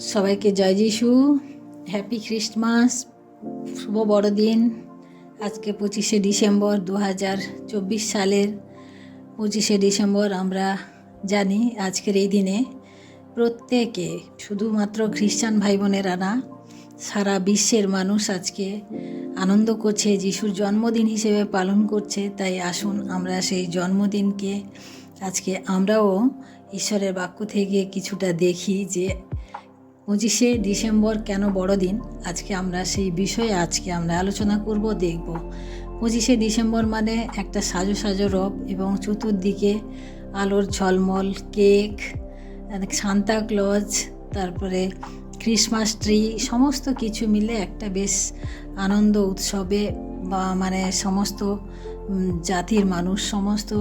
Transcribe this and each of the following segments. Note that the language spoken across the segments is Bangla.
সবাইকে জয় যিশু, হ্যাপি খ্রিস্টমাস, শুভ বড়দিন। আজকে 25শে ডিসেম্বর 2024 সালের 25শে ডিসেম্বর। আমরা জানি আজকের এই দিনে প্রত্যেকে, শুধুমাত্র খ্রিস্টান ভাই বোনেরা না, সারা বিশ্বের মানুষ আজকে আনন্দ করছে, যিশুর জন্মদিন হিসেবে পালন করছে। তাই আসুন আমরা সেই জন্মদিনকে আজকে আমরাও ঈশ্বরের বাক্য থেকে কিছুটা দেখি যে 25শে ডিসেম্বর কেন বড়দিন। আজকে আমরা সেই বিষয়ে আমরা আলোচনা করব, দেখব। 25শে ডিসেম্বর মানে একটা সাজো সাজো রব এবং চতুর্দিকে আলোর ঝলমল, কেক, সান্তা ক্লজ, তারপরে ক্রিসমাস ট্রি, সমস্ত কিছু মিলে একটা বেশ আনন্দ উৎসবে মানে সমস্ত জাতির মানুষ, সমস্ত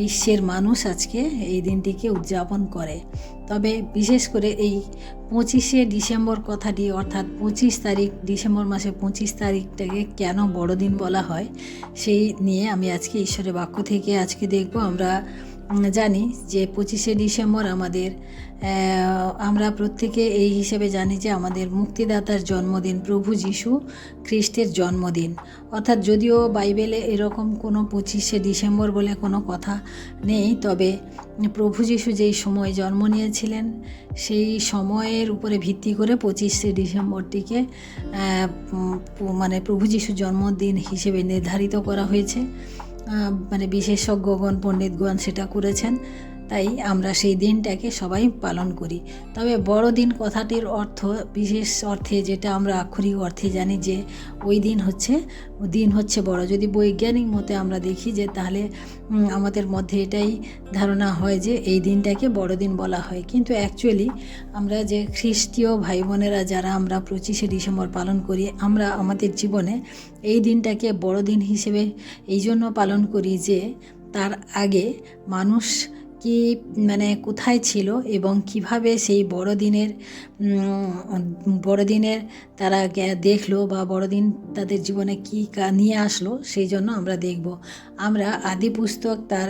বিশ্বের মানুষ আজকে এই দিনটিকে উদযাপন করে। তবে বিশেষ করে এই 25শে ডিসেম্বর কথাটি, অর্থাৎ 25 তারিখ, ডিসেম্বর মাসে 25 তারিখটাকে কেন বড়দিন বলা হয়, সেই নিয়ে আমি আজকে ঈশ্বরের বাক্য থেকে আজকে দেখব। আমরা জানি যে 25শে ডিসেম্বর আমরা প্রত্যেকে এই হিসেবে জানি যে আমাদের মুক্তিদাতার জন্মদিন, প্রভু যীশু খ্রিস্টের জন্মদিন। অর্থাৎ যদিও বাইবেলে এরকম কোনো 25শে ডিসেম্বর বলে কোনো কথা নেই, তবে প্রভু যীশু যেই সময় জন্ম নিয়েছিলেন সেই সময়ের উপরে ভিত্তি করে 25শে ডিসেম্বরটিকে মানে প্রভু যীশুর জন্মদিন হিসেবে নির্ধারিত করা হয়েছে। মানে বিশেষজ্ঞগণ, পণ্ডিতগণ সেটা করেছেন। তাই আমরা সেই দিনটাকে সবাই পালন করি। তবে বড়দিন কথাটির অর্থ, বিশেষ অর্থে যেটা আমরা আক্ষরিক অর্থে জানি যে ওই দিন হচ্ছে বড়। যদি বৈজ্ঞানিক মতে আমরা দেখি যে তাহলে আমাদের মধ্যে এটাই ধারণা হয় যে এই দিনটাকে বড়দিন বলা হয়। কিন্তু অ্যাকচুয়ালি আমরা যে খ্রিস্টীয় ভাই বোনেরা যারা আমরা 25শে ডিসেম্বর পালন করি, আমরা আমাদের জীবনে এই দিনটাকে বড়দিন হিসেবে এই জন্য পালন করি যে তার আগে মানুষ কি মানে কোথায় ছিল এবং কিভাবে সেই বড়দিনের তারা দেখলো বা বড়দিন তাদের জীবনে কী নিয়ে আসলো, সেই জন্য আমরা দেখব। আমরা আদি পুস্তক তার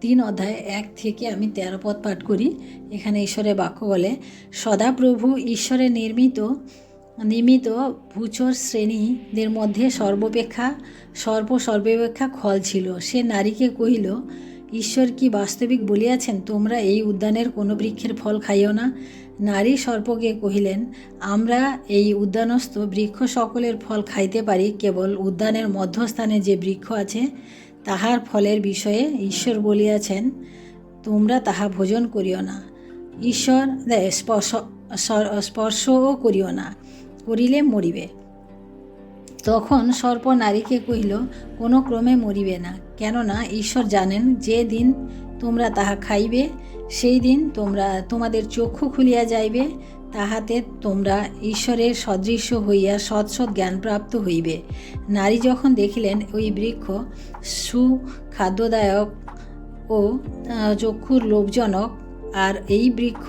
3 অধ্যায় 1 থেকে আমি 13 পদ পাঠ করি। এখানে ঈশ্বরের বাক্য বলে, সদাপ্রভু ঈশ্বরের নির্মিত ভূচর শ্রেণীদের মধ্যে সর্বাপেক্ষা খল ছিল। সে নারীকে কহিল, ঈশ্বর কি বাস্তবিক বলিয়াছেন, তোমরা এই উদ্যানের কোনো বৃক্ষের ফল খাইও না? নারী সর্পকে কহিলেন, আমরা এই উদ্যানস্থ বৃক্ষ সকলের ফল খাইতে পারি, কেবল উদ্যানের মধ্যস্থানে যে বৃক্ষ আছে তাহার ফলের বিষয়ে ঈশ্বর বলিয়াছেন, তোমরা তাহা ভোজন করিও না, ঈশ্বর স্পর্শও করিও না, করিলে মরিবে। তখন সর্প নারীকে কহিল, কোনো ক্রমে মরিবে না, কেননা ঈশ্বর জানেন যে দিন তোমরা তাহা খাইবে সেই দিন তোমাদের চক্ষু খুলিয়া যাইবে, তাহাতে তোমরা ঈশ্বরের সদৃশ্য হইয়া সৎ জ্ঞানপ্রাপ্ত হইবে। নারী যখন দেখিলেন ওই বৃক্ষ সুখাদ্যদায়ক ও চক্ষুর লোভজনক, আর এই বৃক্ষ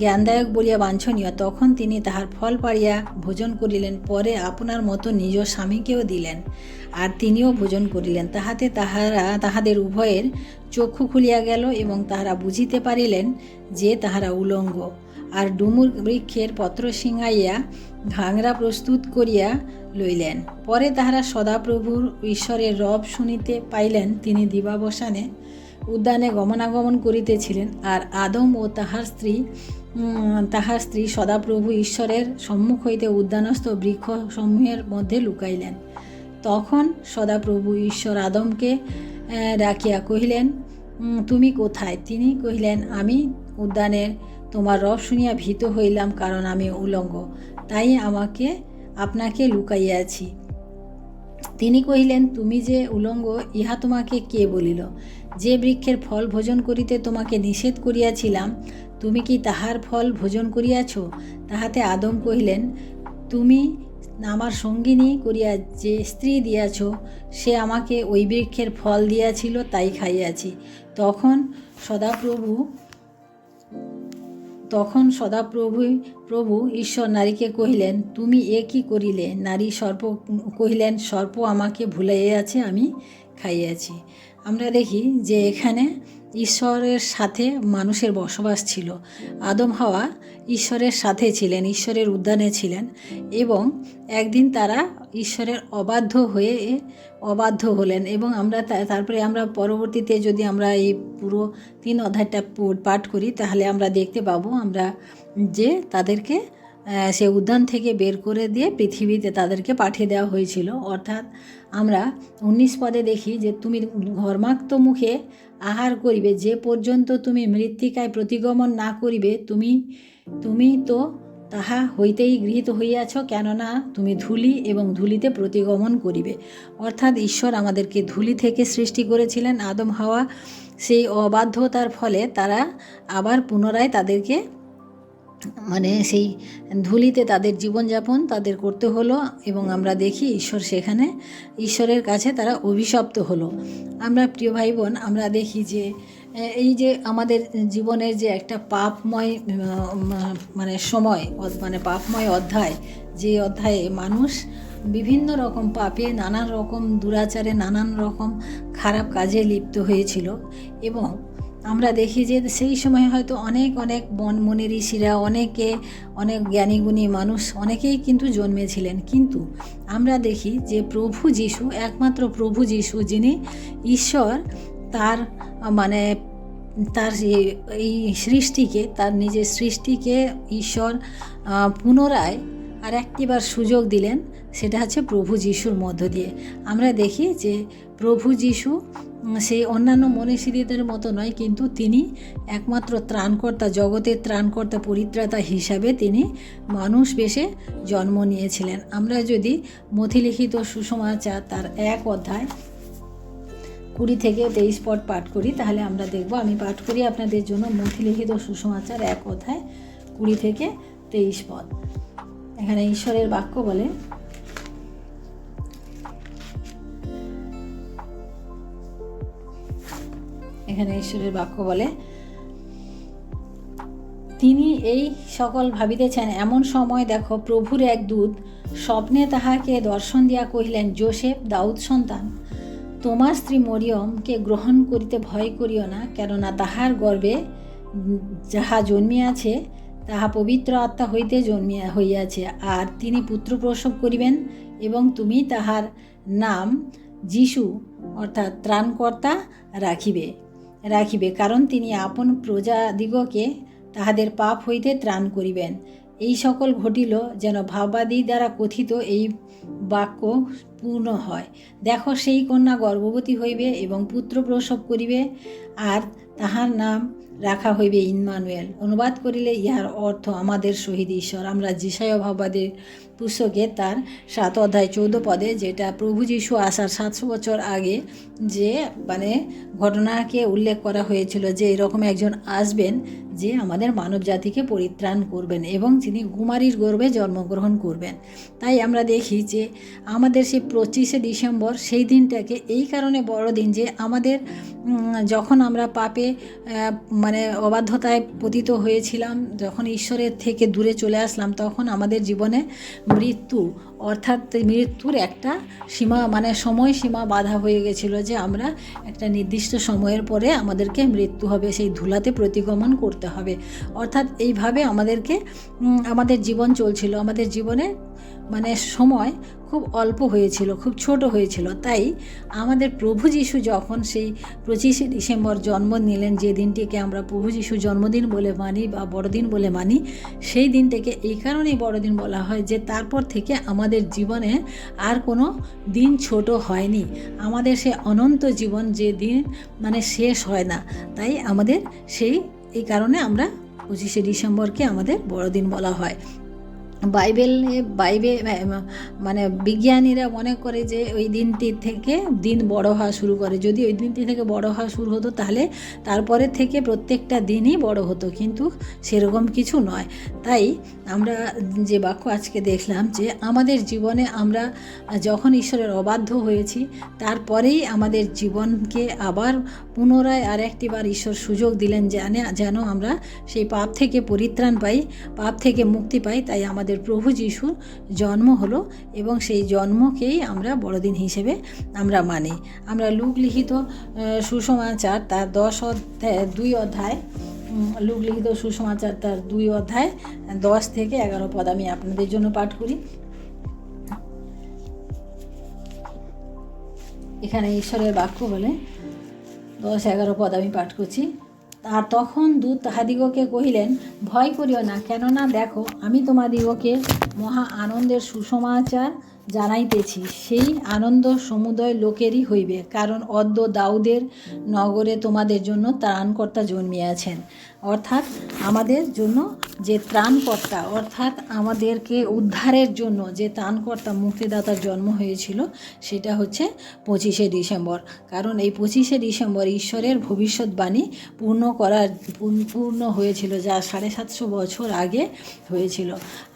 জ্ঞানদায়ক বলিয়া বাঞ্ছনীয়, তখন তিনি তাহার ফল পাড়িয়া ভোজন করিলেন। পরে আপনার মতো নিজ স্বামীকেও দিলেন, আর তিনিও ভোজন করিলেন। তাহাতে তাহাদের উভয়ের চক্ষু খুলিয়া গেল এবং তাহারা বুঝিতে পারিলেন যে তাহারা উলঙ্গ। আর ডুমুর বৃক্ষের পত্র সিঙাইয়া ঘাঙরা প্রস্তুত করিয়া লইলেন। পরে তাহারা সদাপ্রভুর ঈশ্বরের রব শুনিতে পাইলেন, তিনি দিবাবসানে উদ্যানে গমনাগমন করিতেছিলেন, আর আদম ও তাহার স্ত্রী সদাপ্রভু ঈশ্বরের সম্মুখ হইতে উদ্যানস্থ বৃক্ষ সমূহের মধ্যে লুকাইলেন। তখন সদাপ্রভু ঈশ্বর আদমকে ডাকিয়া কহিলেন, তুমি কোথায়? তিনি কহিলেন, আমি উদ্যানের তোমার রব শুনিয়া ভীত হইলাম, কারণ আমি উলঙ্গ, তাই আপনাকে লুকাইয়াছি। তিনি কহিলেন, তুমি যে উলঙ্গ, ইহা তোমাকে কে বলিল? যে বৃক্ষের ফল ভোজন করিতে তোমাকে নিষেধ করিয়াছিলাম, তুমি কি তাহার ফল ভোজন করিয়াছ? তাহাতে আদম কহিলেন, তুমি আমার সঙ্গিনী করিয়া যে স্ত্রী দিয়াছ, সে আমাকে ওই বৃক্ষের ফল দিয়াছিল, তাই খাইয়াছি। তখন সদাপ্রভু ঈশ্বর নারীকে কহিলেন, তুমি এ কি করিলে? নারী কহিলেন, সর্প আমাকে ভুলাইয়াছে, আমি খাইয়াছি। আমরা দেখি যে এখানে ঈশ্বরের সাথে মানুষের বসবাস ছিল। আদম হাওয়া ঈশ্বরের সাথে ছিলেন, ঈশ্বরের উদ্যানে ছিলেন, এবং একদিন তারা ঈশ্বরের অবাধ্য হলেন। এবং আমরা তারপরে আমরা পরবর্তীতে যদি আমরা এই পুরো 3 অধ্যায়টা পাঠ করি, তাহলে আমরা দেখতে পাবো আমরা যে তাদেরকে সে উদ্যান থেকে বের করে দিয়ে পৃথিবীতে তাদেরকে পাঠিয়ে দেওয়া হয়েছিল। অর্থাৎ আমরা 19 পদে দেখি যে তুমি ঘর্মাক্ত মুখে আহার করিবে, যে পর্যন্ত তুমি মৃত্তিকায় প্রতিগমন না করিবে, তুমি তো তাহা হইতেই গৃহীত হইয়াছ, কেননা তুমি ধূলি এবং ধূলিতে প্রতিগমন করিবে। অর্থাৎ ঈশ্বর আমাদেরকে ধূলি থেকে সৃষ্টি করেছিলেন। আদম হাওয়া সেই অবাধ্যতার ফলে তারা আবার পুনরায় তাদেরকে সেই ধূলিতে তাদের জীবনযাপন তাদের করতে হলো, এবং আমরা দেখি ঈশ্বরের কাছে তারা অভিশপ্ত হলো। আমরা প্রিয় ভাই বোন, আমরা দেখি যে এই যে আমাদের জীবনের যে একটা পাপময় সময়, পাপময় অধ্যায়, যে অধ্যায়ে মানুষ বিভিন্ন রকম পাপে, নানান রকম দুরাচারে, নানান রকম খারাপ কাজে লিপ্ত হয়েছিল। এবং আমরা দেখি যে সেই সময় হয়তো অনেক মনি ঋষিরা, অনেক জ্ঞানীগুণী মানুষ অনেকেই কিন্তু জন্মেছিলেন। কিন্তু আমরা দেখি যে প্রভু যীশু, একমাত্র প্রভু যীশু, যিনি ঈশ্বর, তার এই সৃষ্টিকে, তার নিজের সৃষ্টিকে ঈশ্বর পুনরায় আর একটিবার সুযোগ দিলেন, সেটা হচ্ছে প্রভু যীশুর মধ্য দিয়ে। আমরা দেখি যে প্রভু যীশু সেই অন্যান্য মনীষীদের মতো নয়, কিন্তু তিনি একমাত্র ত্রাণকর্তা, জগতের ত্রাণকর্তা, পরিত্রাতা হিসাবে তিনি মানুষ বেশে জন্ম নিয়েছিলেন। আমরা যদি মথিলিখিত সুসমাচার তার 1 অধ্যায় 20 থেকে 23 পদ পাঠ করি, তাহলে আমরা দেখব, আমি পাঠ করি আপনাদের জন্য মথিলিখিত সুসমাচার 1 অধ্যায় 20 থেকে 23 পদ। এখানে ঈশ্বরের বাক্য বলে, তিনি এই সকল ভাবিতেছেন, এমন সময় দেখো প্রভুর এক দূত স্বপ্নে তাহাকে দর্শন দিয়া কহিলেন, যোসেফ, দাউদ সন্তান, তোমার স্ত্রী মরিয়মকে গ্রহণ করিতে ভয় করিও না, কেননা তাহার গর্ভে যাহা জন্মিয়াছে তাহা পবিত্র আত্মা হইতে হইয়াছে, আর তিনি পুত্র প্রসব করিবেন, এবং তুমি তাহার নাম যীশু, অর্থাৎ ত্রাণকর্তা রাখিবে, কারণ তিনি আপন প্রজাদিগকে তাহাদের পাপ হইতে ত্রাণ করিবেন। এই সকল ঘটিল যেন ভাববাদী দ্বারা কথিত এই বাক্য পূর্ণ হয়। দেখো, সেই কন্যা গর্ভবতী হইবে এবং পুত্র প্রসব করিবে, আর তাহার নাম রাখা হইবে ইম্মানুয়েল। অনুবাদ করিলে ইহার অর্থ আমাদের সহিত ঈশ্বর। আমরা যেশায়া ভাববাদের পুস্তকে তার 7 অধ্যায় 14 পদে, যেটা প্রভু যীশু আসার 700 বছর আগে যে ঘটনাকে উল্লেখ করা হয়েছিল, যে এরকম একজন আসবেন যে আমাদের মানব জাতিকে পরিত্রাণ করবেন, এবং যিনি কুমারীর গর্ভে জন্মগ্রহণ করবেন। তাই আমরা দেখি যে আমাদের সেই 25শে ডিসেম্বর, সেই দিনটাকে এই কারণে বড়দিন, যে আমাদের যখন আমরা পাপে অবাধ্যতায় পতিত হয়েছিলাম, যখন ঈশ্বরের থেকে দূরে চলে আসলাম, তখন আমাদের জীবনে মৃত্যু, অর্থাৎ মৃত্যুর একটা সীমা, সময়সীমা বাধা হয়ে গেছিল, যে আমরা একটা নির্দিষ্ট সময়ের পরে আমাদেরকে মৃত্যু হবে, সেই ধুলাতে প্রতিগমন করতে হবে। অর্থাৎ এইভাবে আমাদের জীবন চলছিল। আমাদের জীবনে সময় খুব অল্প হয়েছিল, খুব ছোট হয়েছিল। তাই আমাদের প্রভু যীশু যখন সেই 25শে ডিসেম্বর জন্ম নিলেন, যে দিনটিকে আমরা প্রভু যীশু জন্মদিন বলে মানি বা বড়দিন বলে মানি, সেই দিনটাকে এই কারণেই বড়দিন বলা হয় যে তারপর থেকে আমাদের জীবনে আর কোনো দিন ছোট হয়নি। আমাদের সে অনন্ত জীবন, যে দিন শেষ হয় না। তাই আমাদের এই কারণে আমরা 25শে ডিসেম্বরকে আমাদের বড়দিন বলা হয়। বিজ্ঞানীরা মনে করে যে ওই দিনটি থেকে দিন বড় হওয়া শুরু করে। যদি ওই দিনটি থেকে বড় হওয়া শুরু হতো, তাহলে তারপরে থেকে প্রত্যেকটা দিনই বড় হতো, কিন্তু সেরকম কিছু নয়। তাই আমরা যে বাক্য আজকে দেখলাম, যে আমাদের জীবনে আমরা যখন ঈশ্বরের অবাধ্য হয়েছি, তারপরেই আমাদের জীবনকে আবার পুনরায় আর একটিবার ঈশ্বর সুযোগ দিলেন, যেন আমরা সেই পাপ থেকে পরিত্রাণ পাই, পাপ থেকে মুক্তি পাই। তাই আমাদের আমাদের প্রভু যিশুর জন্ম হলো এবং সেই জন্মকেই আমরা বড়দিন হিসেবে আমরা মানি। আমরা লুক লিখিত সুসমাচার তার 2 অধ্যায় লুক লিখিত সুসমাচার তার 2 অধ্যায় 10 থেকে 11 পদ আমি আপনাদের জন্য পাঠ করি। এখানে ঈশ্বরের বাক্য বলে 10-11 পদ আমি পাঠ করছি। আর তখন দূত তাহাদিগকে কহিলেন, ভয় করিও না, কেননা দেখো আমি তোমাদিগকে মহা আনন্দের সুসমাচার জানাইতেছি। সেই আনন্দ সমুদয় লোকেরই হইবে, কারণ অদ্য দাউদের নগরে তোমাদের জন্য ত্রাণকর্তা জন্মিয়াছেন। অর্থাৎ আমাদের জন্য যে ত্রাণকর্তা, অর্থাৎ আমাদেরকে উদ্ধারের জন্য যে ত্রাণকর্তা মুক্তিদাতার জন্ম হয়েছিল সেটা হচ্ছে 25শে ডিসেম্বর। কারণ এই 25শে ডিসেম্বর ঈশ্বরের ভবিষ্যৎবাণী পূর্ণ হয়েছিল, যা 750 বছর আগে হয়েছিল।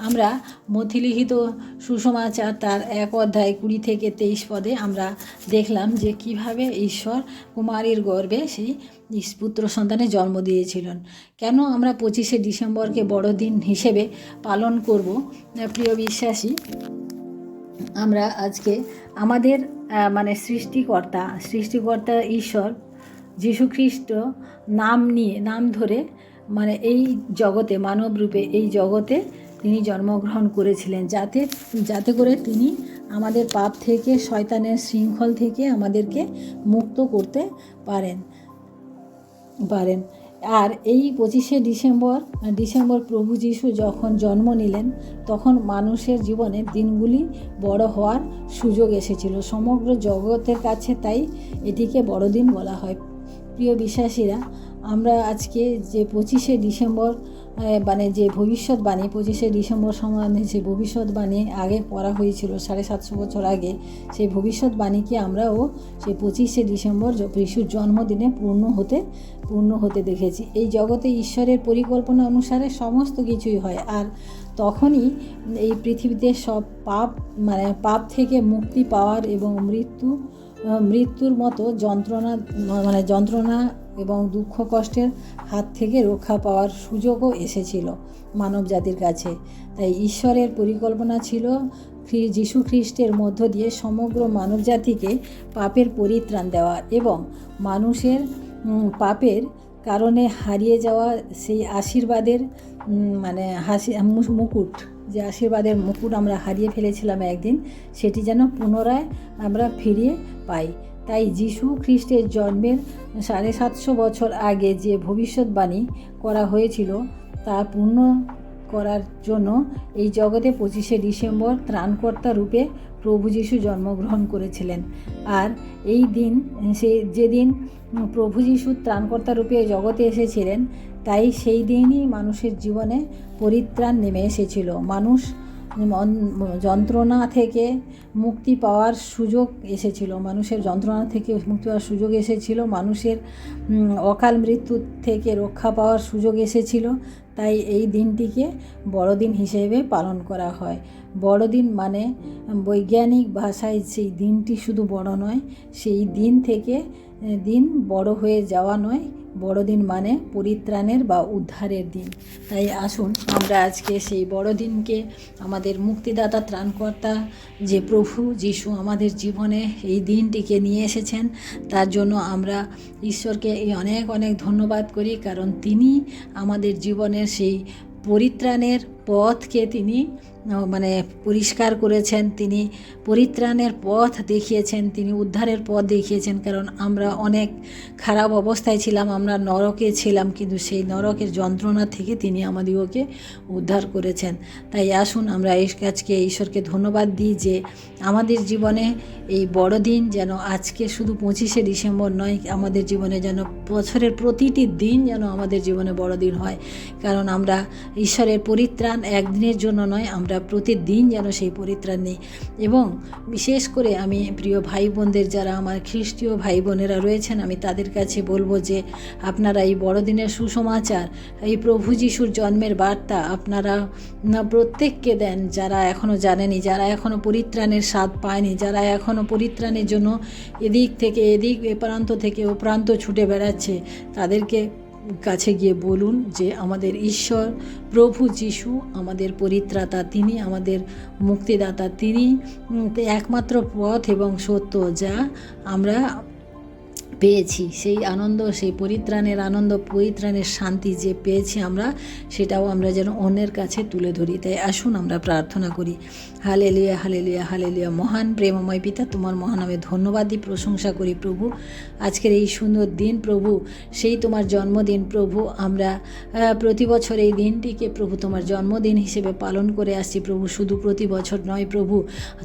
আমরা মথিলিখিত সুসমাচার তার 1 অধ্যায় 20 থেকে 23 পদে আমরা দেখলাম যে কিভাবে ঈশ্বর কুমারীর গর্ভে সেই পুত্র সন্তানের জন্ম দিয়েছিলেন। কেন আমরা 25শে ডিসেম্বরকে বড়দিন হিসেবে পালন করব? প্রিয় বিশ্বাসী, আমরা আজকে আমাদের সৃষ্টিকর্তা ঈশ্বর যীশুখ্রিস্ট নাম ধরে এই জগতে মানব রূপে এই জগতে তিনি জন্মগ্রহণ করেছিলেন, যাতে করে তিনি আমাদের পাপ থেকে, শয়তানের শৃঙ্খল থেকে আমাদেরকে মুক্ত করতে পারেন। আর এই 25শে ডিসেম্বর প্রভু যীশু যখন জন্ম নিলেন, তখন মানুষের জীবনে দিনগুলি বড় হওয়ার সুযোগ এসেছিল সমগ্র জগতের কাছে, তাই এটিকে বড়দিন বলা হয়। প্রিয় বিশ্বাসীরা, আমরা আজকে যে 25শে ডিসেম্বর যে ভবিষ্যৎবাণী 25শে ডিসেম্বর সম্বন্ধে যে ভবিষ্যৎবাণী আগে পড়া হয়েছিল 750 বছর আগে, সেই ভবিষ্যৎবাণীকে আমরাও সেই 25শে ডিসেম্বর যিশুর জন্মদিনে পূর্ণ হতে দেখেছি। এই জগতে ঈশ্বরের পরিকল্পনা অনুসারে সমস্ত কিছুই হয়, আর তখনই এই পৃথিবীতে সব পাপ থেকে মুক্তি পাওয়ার এবং মৃত্যুর মতো যন্ত্রণা এবং দুঃখ কষ্টের হাত থেকে রক্ষা পাওয়ার সুযোগও এসেছিল মানব জাতির কাছে। তাই ঈশ্বরের পরিকল্পনা ছিল যীশু খ্রিস্টের মধ্য দিয়ে সমগ্র মানব জাতিকে পাপের পরিত্রাণ দেওয়া এবং মানুষের পাপের কারণে হারিয়ে যাওয়া সেই আশীর্বাদের মুকুট, যে আশীর্বাদের মুকুট আমরা হারিয়ে ফেলেছিলাম একদিন, সেটি যেন পুনরায় আমরা ফিরিয়ে পাই। তাই যীশু খ্রিস্টের জন্মের 750 বছর আগে যে ভবিষ্যৎবাণী করা হয়েছিল তা পূর্ণ করার জন্য এই জগতে 25শে ডিসেম্বর ত্রাণকর্তা রূপে প্রভু যীশু জন্মগ্রহণ করেছিলেন। আর এই দিন যেদিন প্রভু যীশু ত্রাণকর্তা রূপে জগতে এসেছিলেন, তাই সেই দিনই মানুষের জীবনে পরিত্রাণ নেমে এসেছিল। মানুষ যন্ত্রণা থেকে মুক্তি পাওয়ার সুযোগ এসেছিল, মানুষের অকাল মৃত্যু থেকে রক্ষা পাওয়ার সুযোগ এসেছিল। তাই এই দিনটিকে বড়দিন হিসেবে পালন করা হয়। বড়দিন বৈজ্ঞানিক ভাষায় সেই দিনটি শুধু বড় নয়, সেই দিন থেকে দিন বড় হয়ে যাওয়া নয়, বড়দিন পরিত্রাণের বা উদ্ধারের দিন। তাই আসুন আমরা আজকে সেই বড়দিনকে আমাদের মুক্তিদাতা ত্রাণকর্তা যে প্রভু যীশু আমাদের জীবনে এই দিনটিকে নিয়ে এসেছেন, তার জন্য আমরা ঈশ্বরকে অনেক অনেক ধন্যবাদ করি, কারণ তিনি আমাদের জীবনের সেই পরিত্রাণের পথকে তিনি পরিষ্কার করেছেন, তিনি পরিত্রাণের পথ দেখিয়েছেন, তিনি উদ্ধারের পথ দেখিয়েছেন। কারণ আমরা অনেক খারাপ অবস্থায় ছিলাম, আমরা নরকে ছিলাম, কিন্তু সেই নরকের যন্ত্রণা থেকে তিনি আমাদিগকে উদ্ধার করেছেন। তাই আসুন আমরা আজকে ঈশ্বরকে ধন্যবাদ দিই যে আমাদের জীবনে এই বড়দিন যেন আজকে শুধু 25শে ডিসেম্বর নয়, আমাদের জীবনে যেন বছরের প্রতিটি দিন যেন আমাদের জীবনে বড়দিন হয়। কারণ আমরা ঈশ্বরের পরিত্রাণ একদিনের জন্য নয়, আমরা প্রতিদিন যেন সেই পরিত্রাণ নিই। এবং বিশেষ করে আমি প্রিয় ভাই বোনদের, যারা আমার খ্রিস্টীয় ভাই বোনেরা রয়েছেন, আমি তাদের কাছে বলবো যে আপনারা এই বড়দিনের সুসমাচার, এই প্রভু যিশুর জন্মের বার্তা আপনারা প্রত্যেককে দেন, যারা এখনও জানেনি, যারা এখনও পরিত্রাণের স্বাদ পায়নি, যারা এখনও পরিত্রাণের জন্য এদিক থেকে এদিক, এ প্রান্ত থেকে ও প্রান্ত ছুটে বেড়াচ্ছে, তাদেরকে কাছে গিয়ে বলুন যে আমাদের ঈশ্বর প্রভু যিশু আমাদের পরিত্রাতা, তিনি আমাদের মুক্তিদাতা, তিনি একমাত্র পথ এবং সত্য যা আমরা পেয়েছি। সেই আনন্দ, সেই পরিত্রাণের আনন্দ, পরিত্রাণের শান্তি যে পেয়েছি আমরা, সেটাও আমরা যেন অন্যের কাছে তুলে ধরি। তাই আসুন আমরা প্রার্থনা করি। Hallelujah, hallelujah, hallelujah. মহান প্রেমময় পিতা, তোমার মহানামে ধন্যবাদ দিই, প্রশংসা করি প্রভু। আজকের এই সুন্দর দিন প্রভু, সেই তোমার জন্মদিন প্রভু, আমরা প্রতি বছর এই দিনটিকে প্রভু তোমার জন্মদিন হিসেবে পালন করে আসছি প্রভু। শুধু প্রতি বছর নয় প্রভু,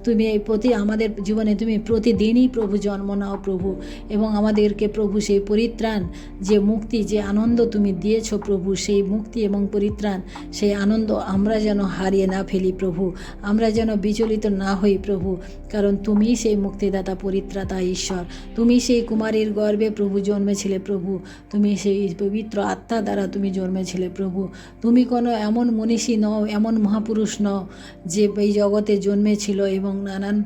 তুমি এই আমাদের জীবনে তুমি প্রতিদিনই প্রভু জন্ম নাও প্রভু, এবং আমাদেরকে প্রভু সেই পরিত্রাণ, যে মুক্তি, যে আনন্দ তুমি দিয়েছো প্রভু, সেই মুক্তি এবং পরিত্রাণ, সেই আনন্দ আমরা যেন হারিয়ে না ফেলি প্রভু, আমরা যেন বিচলিত না হই প্রভু, কারণ তুমি সেই মুক্তিদাতা, পরিত্রাতা ঈশ্বর। তুমি সেই কুমারীর গর্ভে প্রভু জন্মেছিলে প্রভু, তুমি সেই পবিত্র আত্মা দ্বারা তুমি জন্মেছিলে প্রভু। তুমি কোনো এমন মনীষী নও, এমন মহাপুরুষ নও যে এই জগতে জন্মেছিল এবং নানান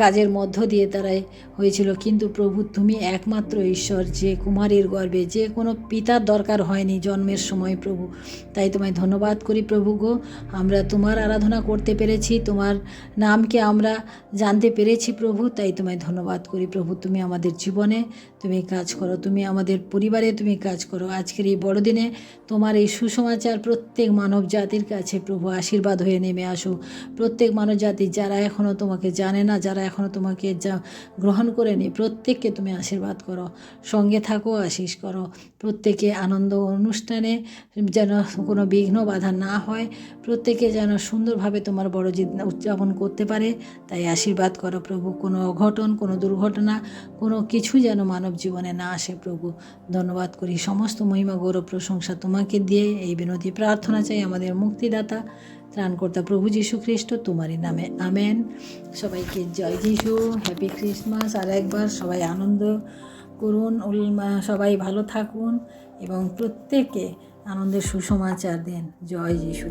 কাজের মধ্য দিয়ে তারাই হয়েছিল, কিন্তু প্রভু তুমি একমাত্র ঈশ্বর, যে কুমারীর গর্ভে, যে কোনো পিতার দরকার হয়নি জন্মের সময় প্রভু। তাই তোমায় ধন্যবাদ করি প্রভু গো, আমরা তোমার আরাধনা করতে পেরেছি, তোমার নামকে আমরা জানতে পেরেছি প্রভু। তাই তোমায় ধন্যবাদ করি প্রভু। তুমি আমাদের জীবনে তুমি কাজ করো, তুমি আমাদের পরিবারে তুমি কাজ করো। আজকের এই বড়দিনে তোমার এই সুসমাচার প্রত্যেক মানব জাতির কাছে প্রভু আশীর্বাদ হয়ে নেমে আসো। প্রত্যেক মানব জাতি যারা এখনও তোমাকে জানে না, যারা এখনও তোমাকে গ্রহণ করে নি, প্রত্যেককে তুমি আশীর্বাদ করো, সঙ্গে থাকো, আশীষ করো। প্রত্যেকে আনন্দ অনুষ্ঠানে যেন কোনো বিঘ্ন বাধা না হয়, প্রত্যেকে যেন সুন্দরভাবে তোমার বড়দিন উদযাপন করতে পারে, তাই আশীর্বাদ করো প্রভু। কোনো অঘটন, কোনো দুর্ঘটনা, কোনো কিছু যেন মানব জীবনে না আসে প্রভু। ধন্যবাদ করি, সমস্ত মহিমা, গৌরব, প্রশংসা তোমাকে দিয়ে এই বিনতি প্রার্থনা চাই আমাদের মুক্তিদাতা, ত্রাণকর্তা প্রভু যীশু খ্রিস্ট, তোমারই নামে, আমেন। সবাইকে জয় যীশু, হ্যাপি ক্রিসমাস। আর একবার সবাই আনন্দ করুন, সবাই ভালো থাকুন এবং প্রত্যেকে আনন্দের সুসমাচার দেন। জয় যীশু।